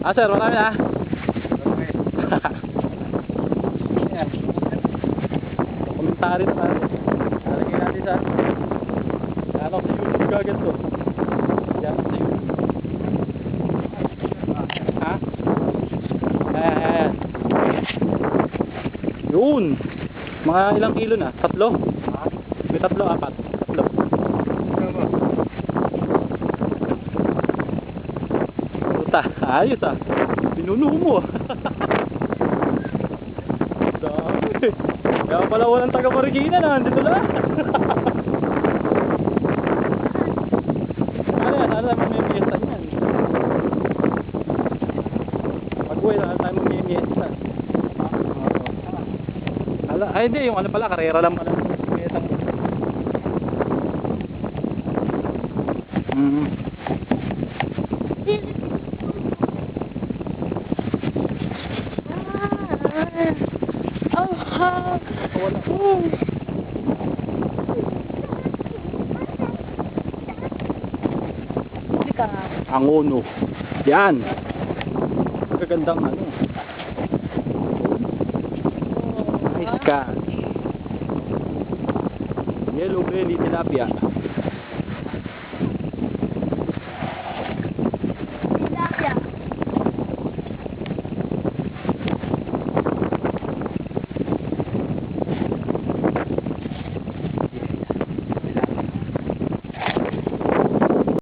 Ah, sir, marami na. Komentary na natin. Nalagay natin sa ano sa YouTube kagad to. Yan sa YouTube. Ha? Ayan. Yun. Mga ilang kilo na? 3? May 3, 4. 3. Puta, ayos ah. Pinuno mo. Dami. Kaya pala walang taga-Marikina na. Andito lang. Ano yan? Ano naman may miyesta niyan? Pag-uwi na tayo may miyesta. Ay hindi, yung ano pala, karera lang pala. Ang uno. Yan. Kagandang ano. Nice catch. Yellow belly tilapia.